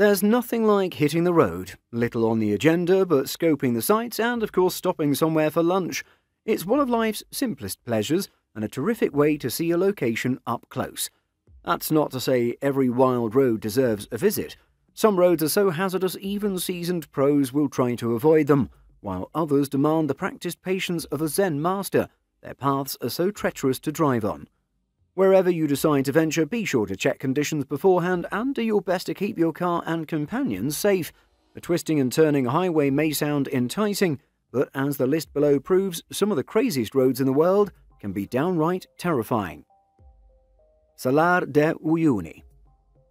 There's nothing like hitting the road, little on the agenda but scoping the sights and of course stopping somewhere for lunch. It's one of life's simplest pleasures and a terrific way to see a location up close. That's not to say every wild road deserves a visit. Some roads are so hazardous even seasoned pros will try to avoid them, while others demand the practiced patience of a Zen master. Their paths are so treacherous to drive on. Wherever you decide to venture, be sure to check conditions beforehand and do your best to keep your car and companions safe. The twisting and turning highway may sound enticing, but as the list below proves, some of the craziest roads in the world can be downright terrifying. Salar de Uyuni.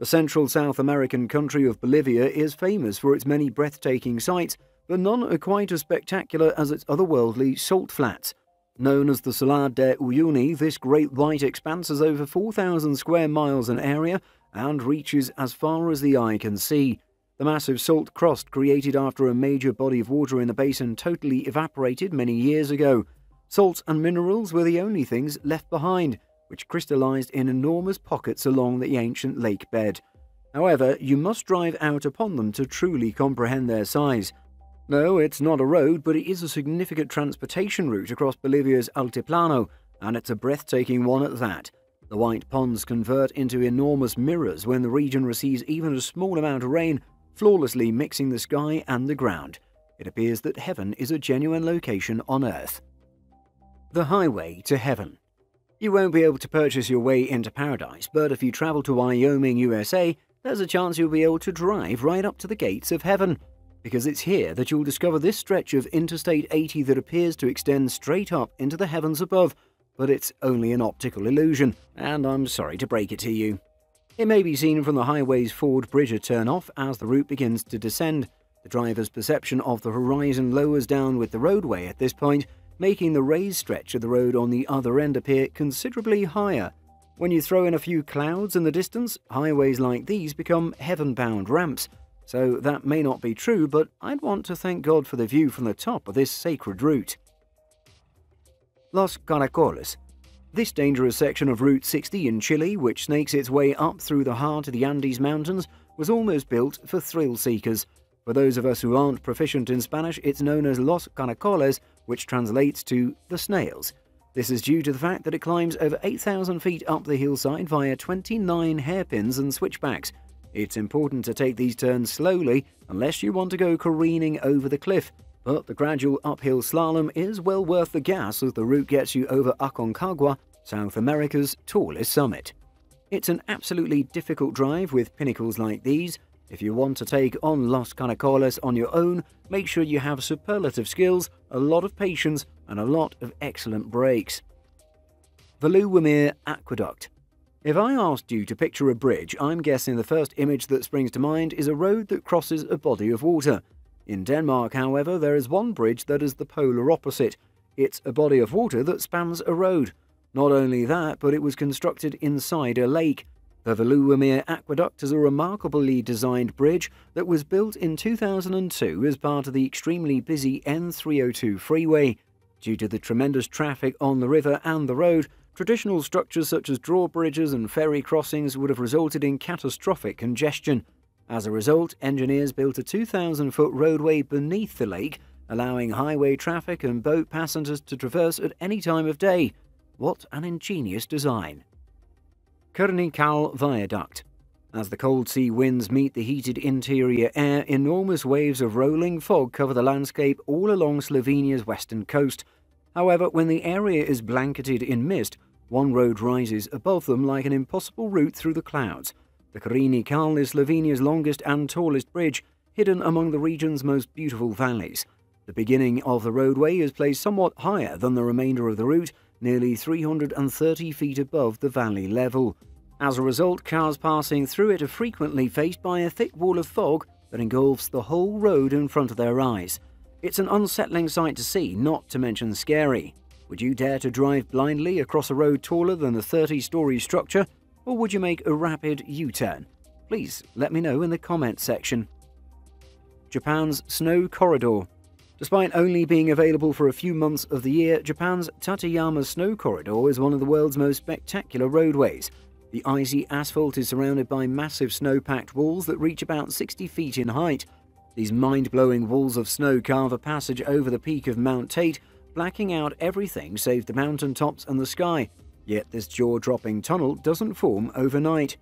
The central South American country of Bolivia is famous for its many breathtaking sights, but none are quite as spectacular as its otherworldly salt flats. Known as the Salar de Uyuni, this great white expanse is over 4,000 square miles in area and reaches as far as the eye can see. The massive salt crust created after a major body of water in the basin totally evaporated many years ago. Salts and minerals were the only things left behind, which crystallized in enormous pockets along the ancient lake bed. However, you must drive out upon them to truly comprehend their size. No, it's not a road, but it is a significant transportation route across Bolivia's Altiplano, and it's a breathtaking one at that. The white ponds convert into enormous mirrors when the region receives even a small amount of rain, flawlessly mixing the sky and the ground. It appears that heaven is a genuine location on Earth. The highway to heaven. You won't be able to purchase your way into paradise, but if you travel to Wyoming, USA, there's a chance you'll be able to drive right up to the gates of heaven. Because it's here that you'll discover this stretch of Interstate 80 that appears to extend straight up into the heavens above, but it's only an optical illusion, and I'm sorry to break it to you. It may be seen from the highway's forward bridge turn-off as the route begins to descend. The driver's perception of the horizon lowers down with the roadway at this point, making the raised stretch of the road on the other end appear considerably higher. When you throw in a few clouds in the distance, highways like these become heaven-bound ramps. So that may not be true, but I'd want to thank God for the view from the top of this sacred route. Los Canacolas. This dangerous section of Route 60 in Chile, which snakes its way up through the heart of the Andes Mountains, was almost built for thrill seekers. For those of us who aren't proficient in Spanish, it's known as Los Canacolas, which translates to the snails. This is due to the fact that it climbs over 8,000 feet up the hillside via 29 hairpins and switchbacks. It's important to take these turns slowly unless you want to go careening over the cliff, but the gradual uphill slalom is well worth the gas as the route gets you over Aconcagua, South America's tallest summit. It's an absolutely difficult drive with pinnacles like these. If you want to take on Los Canacolas on your own, make sure you have superlative skills, a lot of patience, and a lot of excellent brakes. The Loomer Aqueduct. If I asked you to picture a bridge, I'm guessing the first image that springs to mind is a road that crosses a body of water. In Denmark, however, there is one bridge that is the polar opposite. It's a body of water that spans a road. Not only that, but it was constructed inside a lake. The Loomer Aqueduct is a remarkably designed bridge that was built in 2002 as part of the extremely busy N302 freeway. Due to the tremendous traffic on the river and the road, traditional structures such as drawbridges and ferry crossings would have resulted in catastrophic congestion. As a result, engineers built a 2,000-foot roadway beneath the lake, allowing highway traffic and boat passengers to traverse at any time of day. What an ingenious design. Carini Call Viaduct. As the cold sea winds meet the heated interior air, enormous waves of rolling fog cover the landscape all along Slovenia's western coast. However, when the area is blanketed in mist, one road rises above them like an impossible route through the clouds. The Carini Call is Slovenia's longest and tallest bridge, hidden among the region's most beautiful valleys. The beginning of the roadway is placed somewhat higher than the remainder of the route, nearly 330 feet above the valley level. As a result, cars passing through it are frequently faced by a thick wall of fog that engulfs the whole road in front of their eyes. It's an unsettling sight to see, not to mention scary. Would you dare to drive blindly across a road taller than the 30-story structure, or would you make a rapid U-turn? Please let me know in the comments section. Japan's Snow Corridor. Despite only being available for a few months of the year, Japan's Tateyama Snow Corridor is one of the world's most spectacular roadways. The icy asphalt is surrounded by massive snow-packed walls that reach about 60 feet in height. These mind-blowing walls of snow carve a passage over the peak of Mount Tate, blacking out everything save the mountain tops and the sky. Yet this jaw-dropping tunnel doesn't form overnight.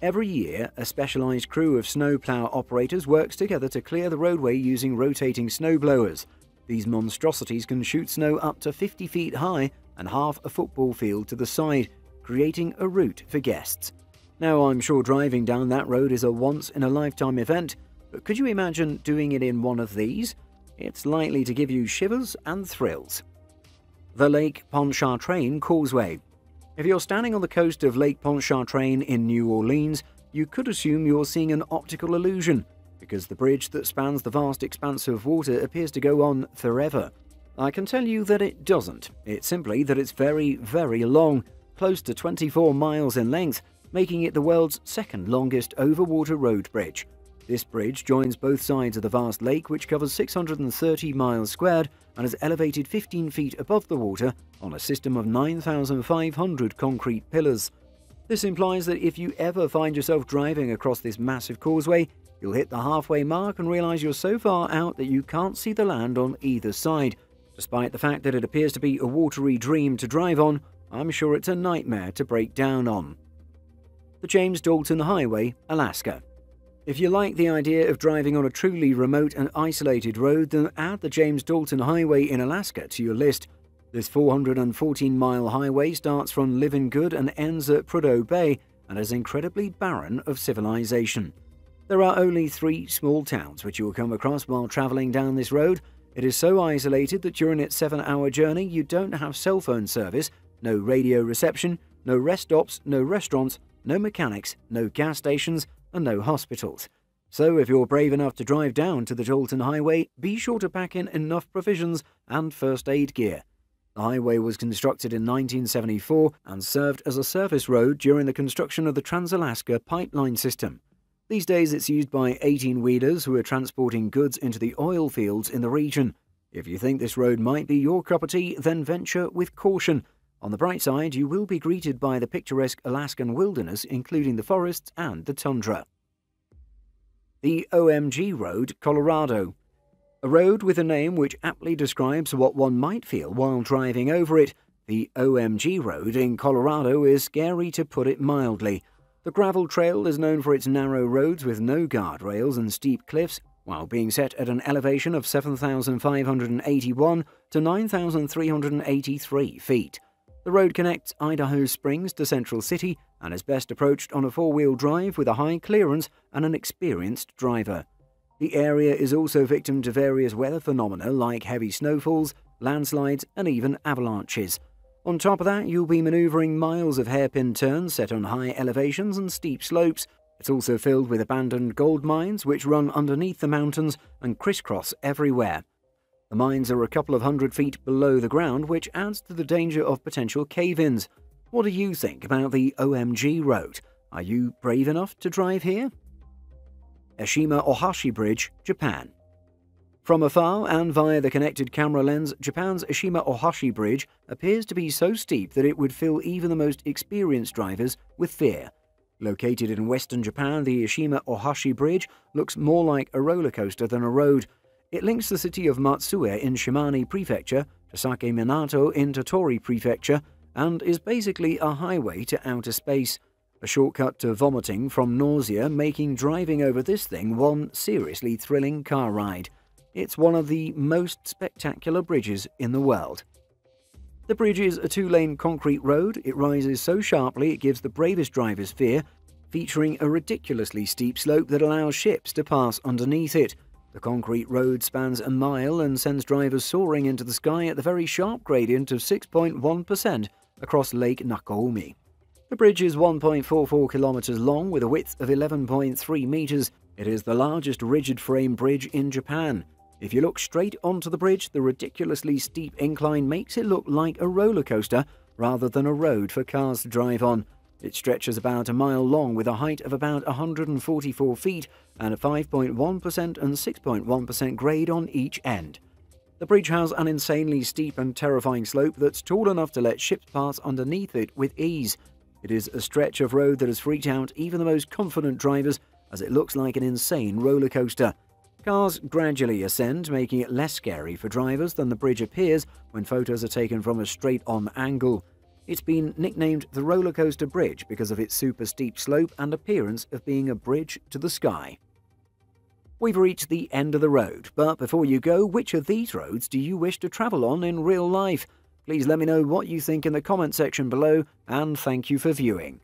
Every year, a specialized crew of snowplow operators works together to clear the roadway using rotating snowblowers. These monstrosities can shoot snow up to 50 feet high and half a football field to the side, creating a route for guests. Now, I'm sure driving down that road is a once-in-a-lifetime event, but could you imagine doing it in one of these? It's likely to give you shivers and thrills. The Lake Pontchartrain Causeway. If you're standing on the coast of Lake Pontchartrain in New Orleans, you could assume you're seeing an optical illusion, because the bridge that spans the vast expanse of water appears to go on forever. I can tell you that it doesn't. It's simply that it's very, very long, close to 24 miles in length, making it the world's second longest overwater road bridge. This bridge joins both sides of the vast lake, which covers 630 miles squared and is elevated 15 feet above the water on a system of 9,500 concrete pillars. This implies that if you ever find yourself driving across this massive causeway, you'll hit the halfway mark and realize you're so far out that you can't see the land on either side. Despite the fact that it appears to be a watery dream to drive on, I'm sure it's a nightmare to break down on. The James Dalton Highway, Alaska. If you like the idea of driving on a truly remote and isolated road, then add the James Dalton Highway in Alaska to your list. This 414-mile highway starts from Living Good and ends at Prudhoe Bay and is incredibly barren of civilization. There are only 3 small towns which you will come across while traveling down this road. It is so isolated that during its 7-hour journey you don't have cell phone service, no radio reception, no rest stops, no restaurants, no mechanics, no gas stations, and no hospitals. So if you're brave enough to drive down to the Dalton Highway, be sure to pack in enough provisions and first aid gear. The highway was constructed in 1974 and served as a service road during the construction of the Trans-Alaska Pipeline System. These days it's used by 18-wheelers who are transporting goods into the oil fields in the region. If you think this road might be your cup of tea, then venture with caution. On the bright side, you will be greeted by the picturesque Alaskan wilderness, including the forests and the tundra. The OMG Road, Colorado. A road with a name which aptly describes what one might feel while driving over it. The OMG Road in Colorado is scary, to put it mildly. The gravel trail is known for its narrow roads with no guardrails and steep cliffs, while being set at an elevation of 7,581 to 9,383 feet. The road connects Idaho Springs to Central City and is best approached on a 4-wheel drive with a high clearance and an experienced driver. The area is also victim to various weather phenomena like heavy snowfalls, landslides, and even avalanches. On top of that, you'll be maneuvering miles of hairpin turns set on high elevations and steep slopes. It's also filled with abandoned gold mines which run underneath the mountains and crisscross everywhere. The mines are a couple of 100 feet below the ground, which adds to the danger of potential cave-ins. What do you think about the OMG Road? Are you brave enough to drive here? Eshima Ohashi Bridge, Japan. From afar and via the connected camera lens, Japan's Eshima Ohashi Bridge appears to be so steep that it would fill even the most experienced drivers with fear. Located in western Japan, the Eshima Ohashi Bridge looks more like a roller coaster than a road. It links the city of Matsue in Shimane Prefecture to Sake Minato in Tottori Prefecture and is basically a highway to outer space. A shortcut to vomiting from nausea, making driving over this thing one seriously thrilling car ride. It's one of the most spectacular bridges in the world. The bridge is a 2-lane concrete road. It rises so sharply it gives the bravest drivers fear, featuring a ridiculously steep slope that allows ships to pass underneath it. The concrete road spans a mile and sends drivers soaring into the sky at the very sharp gradient of 6.1% across Lake Nakoumi. The bridge is 1.44 kilometers long with a width of 11.3 meters. It is the largest rigid-frame bridge in Japan. If you look straight onto the bridge, the ridiculously steep incline makes it look like a roller coaster rather than a road for cars to drive on. It stretches about a mile long with a height of about 144 feet and a 5.1% and 6.1% grade on each end. The bridge has an insanely steep and terrifying slope that's tall enough to let ships pass underneath it with ease. It is a stretch of road that has freaked out even the most confident drivers, as it looks like an insane roller coaster. Cars gradually ascend, making it less scary for drivers than the bridge appears when photos are taken from a straight-on angle. It's been nicknamed the roller coaster bridge because of its super steep slope and appearance of being a bridge to the sky. We've reached the end of the road, but before you go, which of these roads do you wish to travel on in real life? Please let me know what you think in the comment section below, and thank you for viewing.